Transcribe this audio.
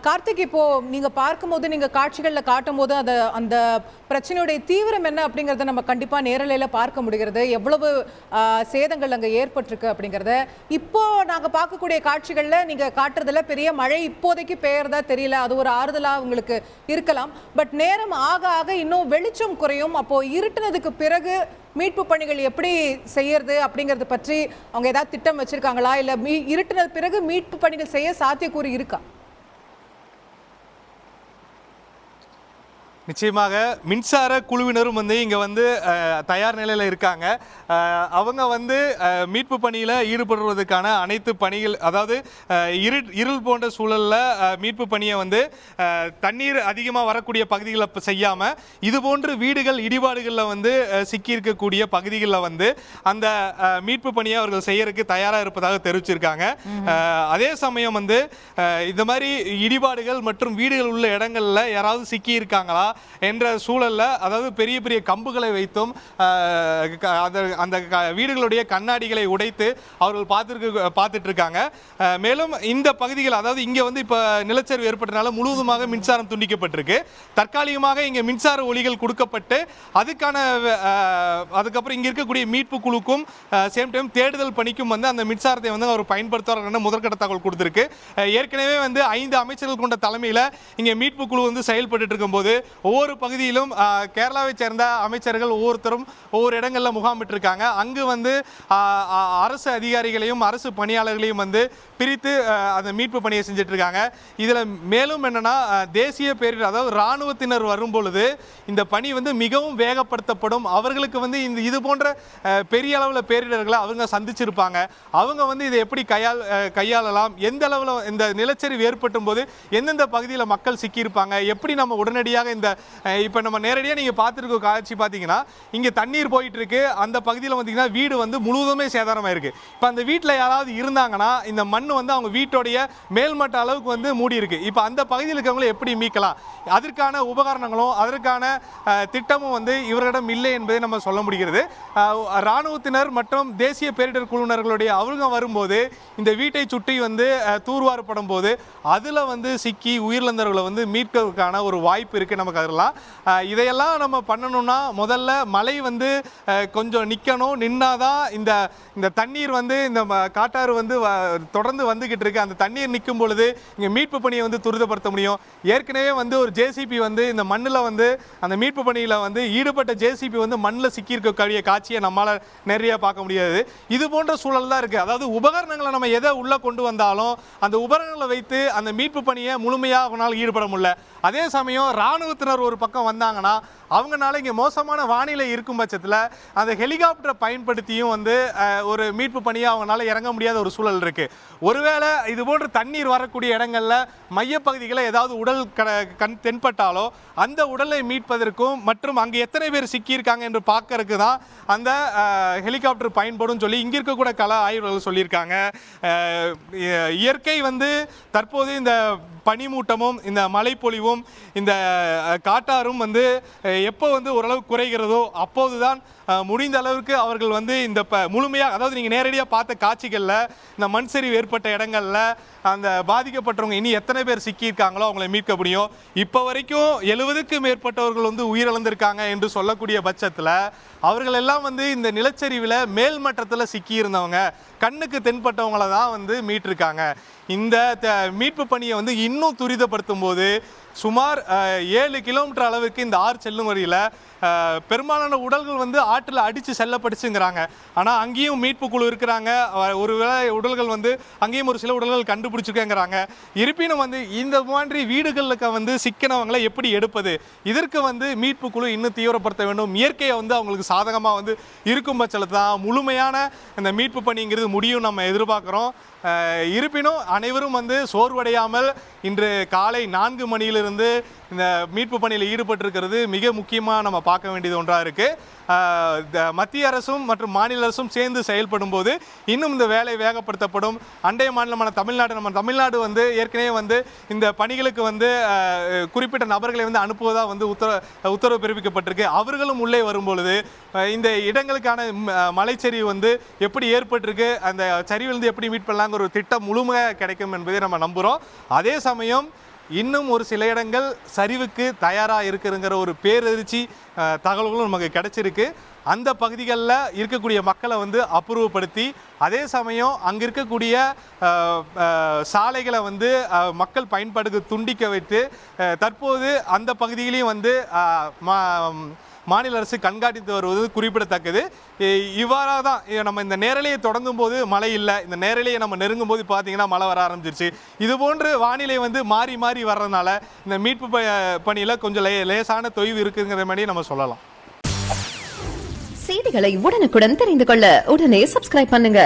கார்த்திக், இப்போ நீங்க பார்க்கும்போது, நீங்க காட்சிகள்ல காட்டும்போது அந்த பிரச்சனையுடைய தீவிரம் என்ன அப்படிங்கறத நம்ம கண்டிப்பா நேரலையில பார்க்க முடிகிறது. எவ்வளவு சேதங்கள் அங்க ஏற்பட்டிருக்கு அப்படிங்கறத. இப்போ நாங்க பார்க்கக்கூடிய காட்சிகள்ல நீங்க காட்டுறதுல பெரிய மழை இப்போதைக்கு பெய்யறதா தெரியல. அது ஒரு ஆறுதலா உங்களுக்கு இருக்கலாம். பட் நேரம் ஆக ஆக இன்னும் வெளிச்சம் குறையும். அப்போ இருட்டுனதுக்கு பிறகு மீட்பு பணிகள் எப்படி செய்யறது அப்படிங்கறது பற்றி அவங்க ஏதாவது திட்டம் வச்சிருக்காங்களா? இல்ல இருட்டுனது பிறகு மீட்பு பணிகள் செய்ய சாத்தியக்கூறு இருக்கா? நிச்சயமாக மின்சார குழுவினரும் இங்கே தயார் நிலையில் இருக்காங்க. அவங்க மீட்பு பணியில் ஈடுபடுவதற்கான அனைத்து பணிகள், அதாவது இருள் போன்ற சூழலில் மீட்பு பணியை தண்ணீர் அதிகமாக வரக்கூடிய பகுதிகளில் செய்யாமல் இது போன்று வீடுகள் இடிபாடுகளில் சிக்கியிருக்கக்கூடிய பகுதிகளில் அந்த மீட்பு பணியை அவர்கள் செய்யறதுக்கு தயாராக இருப்பதாக தெரிவிச்சிருக்காங்க. அதே சமயம் இந்த மாதிரி இடிபாடுகள் மற்றும் வீடுகள் உள்ள இடங்களில் யாராவது சிக்கி இருக்காங்களா என்ற சூழல்ல, அதாவது பெரிய பெரிய கம்புகளை வைத்தும் அந்த வீடுகளுடைய கண்ணாடிகளை உடைத்து அவர்கள் பார்த்துட்டு இருக்காங்க. மேலும் இந்த பகுதிகள், அதாவது இங்க இப்ப நிலச்சரிவு ஏற்பட்டனால முழுவதுமாக மின்சாரம் துண்டிக்கப்பட்டிருக்கு. தற்காலிகமாக இங்க மின்சார ஒளிகள் கொடுக்கப்பட்டு அதுக்கப்புறம் இங்க இருக்கக்கூடிய மீட்பு குழுக்கும் சேம் டைம் தேடுதல் பணிக்கும் அந்த மின்சாரத்தை அவர் பயன்படுத்துவார் முதற்கட்ட தகவல் கொடுத்திருக்கு. ஏற்கனவே 5 அமைச்சர்கள் கொண்ட தலைமையில் இங்க மீட்பு குழு செயல்பட்டு இருக்கும் போது ஒவ்வொரு பகுதியிலும் கேரளாவை சேர்ந்த அமைச்சர்கள் ஒவ்வொருத்தரும் ஒவ்வொரு இடங்களில் முகாமிட்டிருக்காங்க. அங்கு அரசு அதிகாரிகளையும் அரசு பணியாளர்களையும் பிரித்து அந்த மீட்பு பணியை செஞ்சுட்டு இருக்காங்க. இதில் மேலும் என்னன்னா, தேசிய பேரிடர், அதாவது இராணுவத்தினர் வரும்பொழுது இந்த பணி மிகவும் வேகப்படுத்தப்படும். அவர்களுக்கு இது போன்ற பெரிய அளவில் பேரிடர்களை அவங்க சந்திச்சிருப்பாங்க. அவங்க இதை எப்படி கையாளலாம், எந்த அளவில் இந்த நிலச்சரிவு ஏற்பட்டும் போது எந்தெந்த பகுதியில் மக்கள் சிக்கியிருப்பாங்க, எப்படி நம்ம உடனடியாக இப்போ நம்ம நேரடியாக நீங்கள் பார்த்துருக்க காட்சி பார்த்தீங்கன்னா, இங்கே தண்ணீர் போயிட்டு இருக்கு. அந்த பகுதியில் பார்த்தீங்கன்னா வீடு முழுவதுமே சேதாரமாக இருக்கு. இப்போ அந்த வீட்டில் யாராவது இருந்தாங்கன்னா இந்த மண் அவங்க வீட்டோடைய மேல்மட்ட அளவுக்கு மூடி இருக்கு. இப்போ அந்த பகுதியில் இருக்கவங்களை எப்படி மீட்கலாம், அதற்கான உபகரணங்களும் அதற்கான திட்டமும் இவரிடம் இல்லை என்பதை நம்ம சொல்ல முடிகிறது. இராணுவத்தினர் மற்றும் தேசிய பேரிடர் குழுவினர்களுடைய அவங்க வரும்போது இந்த வீட்டை சுற்றி தூர்வாரப்படும் போது அதில் சிக்கி உயிரிழந்தவர்களை மீட்கிறதுக்கான ஒரு வாய்ப்பு இருக்கு நமக்கு. அதெல்லாம் இதையெல்லாம் நம்ம பண்ணணும்னா முதல்ல மழை கொஞ்சம் நிற்கணும். நின்னாதான் இந்த தண்ணீர் இந்த காட்டாறு தொடர்ந்து வந்துகிட்டு இருக்கு. அந்த தண்ணீர் நிற்கும் பொழுது இங்க மீட்பு பணியை துரிதப்படுத்த முடியும். ஏற்கனவே ஒரு ஜேசிபி இந்த மண்ணில் அந்த மீட்பு பணியில் ஈடுபட்ட ஜேசிபி மண்ணில் சிக்கி இருக்கக்கூடிய காட்சியை நம்மளால நிறைய பார்க்க முடியாது. இது போன்ற சூழல் தான் இருக்கு. அதாவது உபகரணங்களை நம்ம எதை உள்ள கொண்டு வந்தாலும் அந்த உபகரணங்களை வைத்து அந்த மீட்பு பணியை முழுமையாக ஈடுபட முடியல. அதே சமயம் இராணுவத்தினர் ஒரு பக்கம் வந்தாங்கன்னா அவங்கனால இங்கே மோசமான வானிலை இருக்கும் பட்சத்தில் அந்த ஹெலிகாப்டரை பயன்படுத்தியும் ஒரு மீட்பு பணியை அவங்களால இறங்க முடியாத ஒரு சூழல் இருக்கு. ஒருவேளை இது போன்ற தண்ணீர் வரக்கூடிய இடங்கள்ல மையப்பகுதிகளில் ஏதாவது உடல் தென்பட்டாலோ அந்த உடலை மீட்பதற்கும் மற்றும் அங்கே எத்தனை பேர் சிக்கியிருக்காங்க என்று பார்க்கறதுக்கு தான் அந்த ஹெலிகாப்டர் பயன்படும் சொல்லி இங்க இருக்கக்கூட கள ஆய்வாளர்கள் சொல்லியிருக்காங்க. இயற்கை தற்போது இந்த பனிமூட்டமும் இந்த மழைப்பொழிவும் இந்த காட்டாரும் எப்போ ஓரளவு குறைகிறதோ அப்போதுதான் முடிந்த அளவுக்கு அவர்கள் இந்த முழுமையாக, அதாவது நீங்கள் நேரடியாக பார்த்த காட்சிகளில் இந்த மண் சரிவு ஏற்பட்ட இடங்களில் அந்த பாதிக்கப்பட்டவங்க இனி எத்தனை பேர் சிக்கியிருக்காங்களோ அவங்களை மீட்க முடியும். இப்போ வரைக்கும் 70க்கும் மேற்பட்டவர்கள் உயிரிழந்திருக்காங்க என்று சொல்லக்கூடிய பட்சத்தில் அவர்கள் எல்லாம் இந்த நிலச்சரிவில் மேல்மட்டத்தில் சிக்கியிருந்தவங்க, கண்ணுக்கு தென்பட்டவங்கள தான் மீட்டிருக்காங்க. இந்த மீட்பு பணியை இன்னும் துரிதப்படுத்தும் போது சுமார் 7 கிலோமீட்டர் அளவுக்கு இந்த ஆறு செல்லும் வரையில் பெரும்பாலான உடல்கள் ஆற்றில் அடித்து செல்லப்பட்டுச்சுங்கிறாங்க. ஆனால் அங்கேயும் மீட்பு குழு இருக்கிறாங்க. ஒருவேளை உடல்கள் அங்கேயும் ஒரு சில உடல்கள் கண்டுபிடிச்சிருக்கேங்கிறாங்க. இருப்பினும் இந்த மாதிரி வீடுகளுக்கு சிக்கினவங்களை எப்படி எடுப்பது, இதற்கு மீட்பு குழு இன்னும் தீவிரப்படுத்த வேண்டும். இயற்கையை அவங்களுக்கு சாதகமாக இருக்கும் பட்சத்தில் தான் முழுமையான இந்த மீட்பு பணிங்கிறது முடியும் நம்ம எதிர்பார்க்குறோம். இருப்பினும் அனைவரும் சோர்வடையாமல் இன்று காலை 4 மணியிலிருந்து இந்த மீட்பு பணியில் ஈடுபட்டிருக்கிறது மிக முக்கியமாக நம்ம பார்க்க வேண்டியது ஒன்றாக இருக்குது. மத்திய அரசும் மற்றும் மாநில அரசும் சேர்ந்து செயல்படும் போது இன்னும் இந்த வேலை வேகப்படுத்தப்படும். அண்டைய மாநிலமான நம்ம தமிழ்நாடு ஏற்கனவே இந்த பணிகளுக்கு குறிப்பிட்ட நபர்களை அனுப்புவதாக உத்தரவு பிறப்பிக்கப்பட்டிருக்கு. அவர்களும் உள்ளே வரும்பொழுது இந்த இடங்களுக்கான மலைச்சரிவு எப்படி ஏற்பட்டிருக்கு, அந்த சரிவிலிருந்து எப்படி மீட் பண்ணலாங்கிற ஒரு திட்டம் முழுமையாக கிடைக்கும் என்பதை நம்ம நம்புகிறோம். அதே சமயம் இன்னும் ஒரு சில இடங்கள் சரிவுக்கு தயாராக இருக்குங்கிற ஒரு பேரதிர்ச்சி தகவல்களும் நமக்கு கிடைச்சிருக்கு. அந்த பகுதிகளில் இருக்கக்கூடிய மக்களை வந்து அப்புறப்படுத்தி, அதே சமயம் அங்கே இருக்கக்கூடிய சாலைகளை வந்து மக்கள் பயன்பாடுக்கு துண்டிக்க வைத்து தற்போது அந்த பகுதியிலையும் வந்து மாநில அரசு கண்காணித்து வருவது குறிப்பிடத்தக்கது. இவ்வாறாக தான் நம்ம இந்த நேரலையை தொடங்கும் போது மழை இல்லை, இந்த நேரலையை நம்ம நெருங்கும் போது பார்த்தீங்கன்னா மழை வர ஆரம்பிச்சிருச்சு. இது போன்று வானிலை வந்து மாறி மாறி வர்றதுனால இந்த மீட்பு பணியில் கொஞ்சம் லேசான தொய்வு இருக்குங்கிற மாதிரி நம்ம சொல்லலாம். செய்திகளை உடனுக்குடன் தெரிந்து கொள்ள உடனே சப்ஸ்கிரைப் பண்ணுங்க.